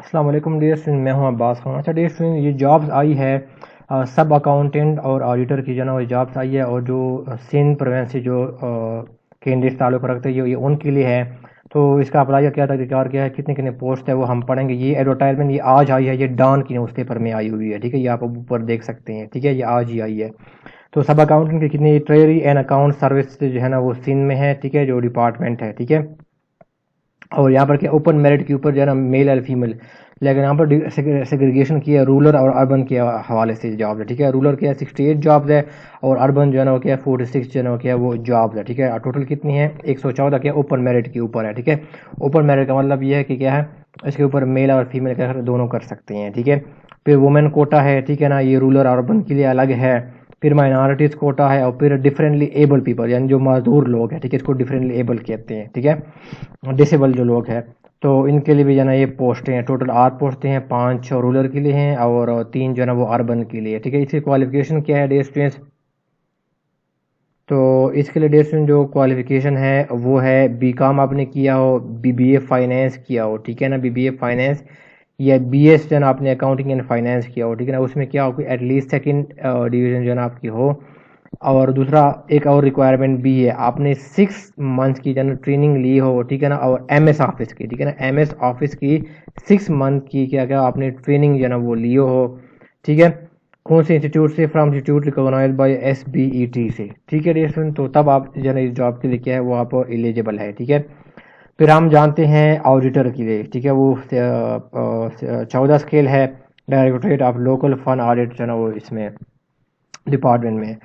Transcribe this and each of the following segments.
अस्सलाम वालेकुम dear student, मैं हूं अब्बास खान। अच्छा डियर स्टूडेंट, ये जॉब्स आई है सब अकाउंटेंट और ऑडिटर की जो ना वो जॉब्स आई है, और जो सिंध प्रोविंस से जो कैंडिडेट ताल्लुक़ रखते हैं ये उनके लिए है। तो इसका अप्लाई का क्या तरीक़ार क्या है, कितने कितने पोस्ट है वो हम पढ़ेंगे। ये एडवर्टाइजमेंट ये आज आई है, ये डॉन की न्यूज़पेपर में आई हुई है, ठीक है। ये आप ऊपर देख सकते हैं, ठीक है, ये आज ही आई है। तो सब अकाउंटेंट की कितनी ट्रेजरी एंड अकाउंट सर्विस जो है ना वो सिंध में है, ठीक है, जो डिपार्टमेंट है, ठीक है। और यहाँ पर क्या ओपन मेरिट के ऊपर जो है ना मेल और फीमेल, लेकिन यहाँ पर सेग्रीगेशन किया है रूरल और अर्बन के हवाले से जॉब है, ठीक है। रूरल क्या है 68 जॉब्स है, और अर्बन जो है ना वो क्या है 46 जो है ना क्या वो जॉब्स है, ठीक है। टोटल कितनी है 114 क्या ओपन मेरिट के ऊपर है, ठीक है। ओपन मेरिट का मतलब ये है कि क्या है, इसके ऊपर मेल और फीमेल क्या दोनों कर सकते हैं, ठीक है। फिर वुमेन कोटा है, ठीक है ना, ये रूरल और अर्बन के लिए अलग है। फिर माइनॉरिटीज कोटा है, और फिर डिफरेंटली एबल पीपल यानी जो मजदूर लोग हैं, ठीक है, इसको डिफरेंटली एबल कहते हैं, ठीक है, डिसेबल जो लोग हैं। तो इनके लिए भी जो है ना ये पोस्टें हैं, टोटल 8 पोस्टें हैं, 5 रूरल के लिए हैं और 3 जो है ना वो अर्बन के लिए, ठीक है। इसकी क्वालिफिकेशन क्या है डियर स्टूडेंट्स, तो इसके लिए डियर स्टूडेंट जो क्वालिफिकेशन है वो है बीकॉम आपने किया हो, बीबीए फाइनेंस किया हो, ठीक है ना, बीबीए फाइनेंस या बीएस जो है ना आपने अकाउंटिंग एंड फाइनेंस किया हो, ठीक है ना। उसमें क्या हो एटलीस्ट सेकंड डिवीजन जो है ना आपकी हो। और दूसरा एक और रिक्वायरमेंट भी है, आपने 6 मंथ की जो है ना ट्रेनिंग ली हो, ठीक है ना, और एमएस ऑफिस की, ठीक है ना, एमएस ऑफिस की 6 मंथ की क्या क्या आपने ट्रेनिंग जो है ना वो लियो हो, ठीक है। कौन से इंस्टीट्यूट से, फ्रॉम इंस्टीट्यूट रिकॉग्नाइज बाय एसबीईटी से, ठीक है डियर स्टूडेंट। तो तब आप जो है ना इस जॉब के लिए क्या है वो आप एलिजिबल है, ठीक है। फिर हम जानते हैं ऑडिटर के लिए, ठीक है, वो 14 स्केल है, directorate of local fund audit जो है ना वो इसमें डिपार्टमेंट में।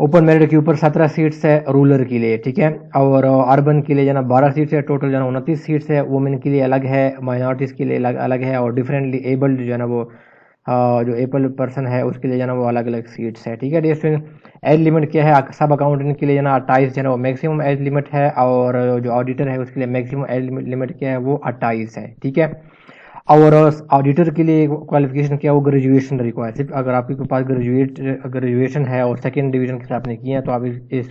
ओपन मेरिट के ऊपर 17 सीट्स है रूरल के लिए, ठीक है, और अर्बन के लिए जो है ना 12 सीट्स है, टोटल जो है ना 29 सीट्स है। वुमेन के लिए अलग है, माइनॉरिटीज़ के लिए अलग अलग है, और डिफरेंटली एबल्ड जो है ना वो जो एबल पर्सन है उसके लिए जो है ना वो अलग अलग सीट्स है, ठीक है डियर स्टूडेंट। एज लिमिट क्या है, सब अकाउंटेंट के लिए जो है ना 28 जो है ना वो मैक्सिमम एज लिमिट है, और जो ऑडिटर है उसके लिए मैक्सिमम एज लिमिट क्या है वो 28 है, ठीक है। और ऑडिटर के लिए क्वालिफिकेशन क्या है वो ग्रेजुएशन रिक्वायर, सिर्फ अगर आपके पास ग्रेजुएशन है और सेकेंड डिवीजन के आपने किया है तो आप इस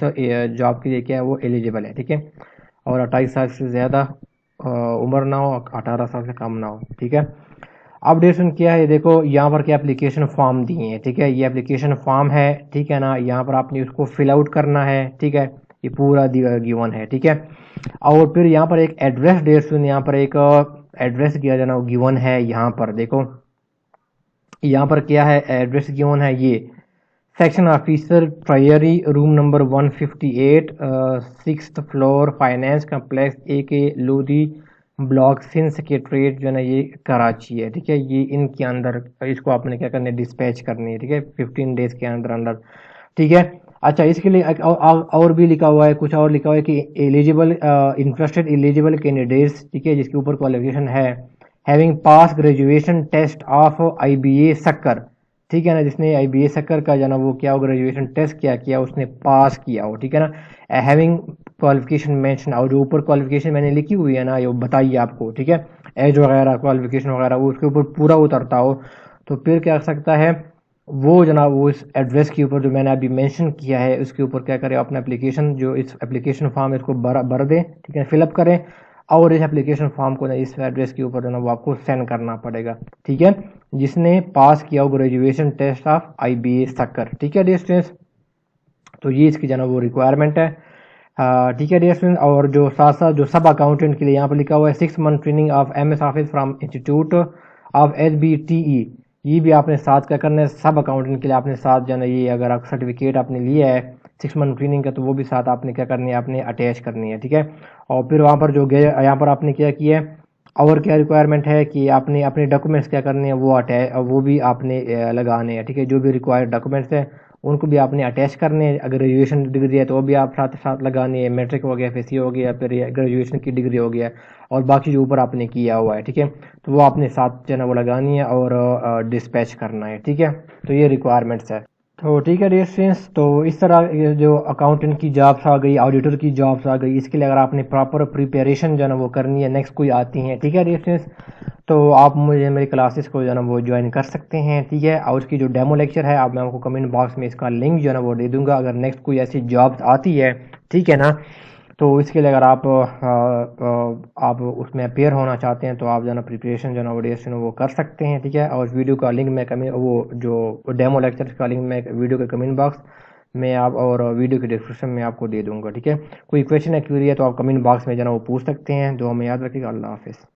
जॉब के लिए क्या है वो एलिजिबल है, ठीक है। और 28 साल से ज़्यादा उम्र ना हो, 18 साल से कम ना हो, ठीक है। अपडेशन क्या है, देखो यहाँ पर क्या एप्लीकेशन फॉर्म दिए हैं, ठीक है, ये एप्लीकेशन फॉर्म है, ठीक है ना। यहाँ पर आपने उसको फिल आउट करना है, ठीक है, ये पूरा गिवन है, ठीक है। और फिर यहाँ पर एक एड्रेस डेट यहाँ पर एक एड्रेस दिया जाना गिवन है, यहाँ पर देखो यहाँ पर क्या है एड्रेस गिवन है, ये section officer treasury room number 158 6th floor finance complex A के लोधी ब्लॉक सिंध सेक्रेटरीट जो है ना ये कराची है, ठीक है। ये इनके अंदर इसको आपने क्या करना है डिस्पैच करनी है, ठीक है, 15 डेज के अंदर अंदर, ठीक है। अच्छा इसके लिए और भी लिखा हुआ है, कुछ और लिखा हुआ है कि एलिजिबल इंटरेस्टेड एलिजिबल कैंडिडेट्स, ठीक है, जिसके ऊपर क्वालिफिकेशन है having pass graduation test of IBA Sukkur, ठीक है ना, जिसने आईबीए सक्कर का जो ना वो क्या हो ग्रेजुएशन टेस्ट क्या किया उसने पास किया हो, ठीक है ना। हैविंग क्वालिफिकेशन मेंशन, और जो ऊपर क्वालिफिकेशन मैंने लिखी हुई है ना ये बताइए आपको, ठीक है, एज वगैरह क्वालिफिकेशन वगैरह वो उसके ऊपर पूरा उतरता हो, तो फिर क्या कर सकता है वो जनाब वो इस एड्रेस के ऊपर जो मैंने अभी मेंशन किया है उसके ऊपर क्या करें, अपना एप्लीकेशन जो इस एप्लीकेशन फॉर्म है इसको भर दें, ठीक है, फिलअप करें, और इस एप्लीकेशन फॉर्म को ना इस एड्रेस के ऊपर जो ना वो आपको सेंड करना पड़ेगा, ठीक है, जिसने पास किया हो graduation test of IBA Sukkur, ठीक है डियर स्टूडेंट्स। तो ये इसकी जो ना वो रिक्वायरमेंट है, ठीक है डियर स्टूडेंट। और जो साथ साथ जो सब अकाउंटेंट के लिए यहाँ पर लिखा हुआ है 6 month training of MS Office from institute of SBTE, ये भी आपने साथ क्या करना है, सब अकाउंटेंट के लिए आपने साथ जो है ना ये अगर आप सर्टिफिकेट आपने लिया है 6 मंथ ट्रेनिंग का तो वो भी साथ आपने क्या करनी है आपने अटैच करनी है, ठीक है। और फिर वहाँ पर जो गए यहाँ पर आपने क्या किया है और क्या रिक्वायरमेंट है कि आपने अपने डॉक्यूमेंट्स क्या करने हैं वो अटैच वो भी आपने लगाने हैं, ठीक है, जो भी रिक्वायर्ड डॉक्यूमेंट्स हैं उनको भी आपने अटैच करने हैं। अगर ग्रेजुएशन डिग्री है तो वो भी आप साथ साथ लगानी है, मैट्रिक हो गया, एफएससी हो गया, फिर ग्रेजुएशन की डिग्री हो गया, और बाकी जो ऊपर आपने किया हुआ है, ठीक है, तो वो आपने साथ जो है ना वो लगानी है और डिस्पैच करना है, ठीक है। तो ये रिक्वायरमेंट्स है। तो ठीक है डियर स्टूडेंट्स, तो इस तरह ये जो अकाउंटेंट की जॉब्स आ गई, ऑडिटर की जॉब्स आ गई, इसके लिए अगर आपने प्रॉपर प्रिपरेशन जो है ना वो करनी है, नेक्स्ट कोई आती हैं, ठीक है डियर स्टूडेंट्स, तो आप मुझे मेरी क्लासेस को जो है ना वो ज्वाइन कर सकते हैं, ठीक है। और उसकी जो डेमो लेक्चर है आप मैं आपको कमेंट बॉक्स में इसका लिंक जो है ना वो दे दूंगा, अगर नेक्स्ट कोई ऐसी जॉब्स आती है, ठीक है ना, तो इसके लिए अगर आप उसमें अपेयर होना चाहते हैं तो आप जो है ना प्रिपरेशन जो है ना वो वो कर सकते हैं, ठीक है। और वीडियो का लिंक मैं वो जो डेमो लेक्चर का लिंक मैं वीडियो के कमेंट बॉक्स में आप और वीडियो के डिस्क्रिप्शन में आपको दे दूंगा, ठीक है। कोई क्वेश्चन है, क्वेरी है तो आप कमेंट बॉक्स में जो है ना वो पूछ सकते हैं। तो हमें याद रखिएगा। अल्लाह हाफिज़।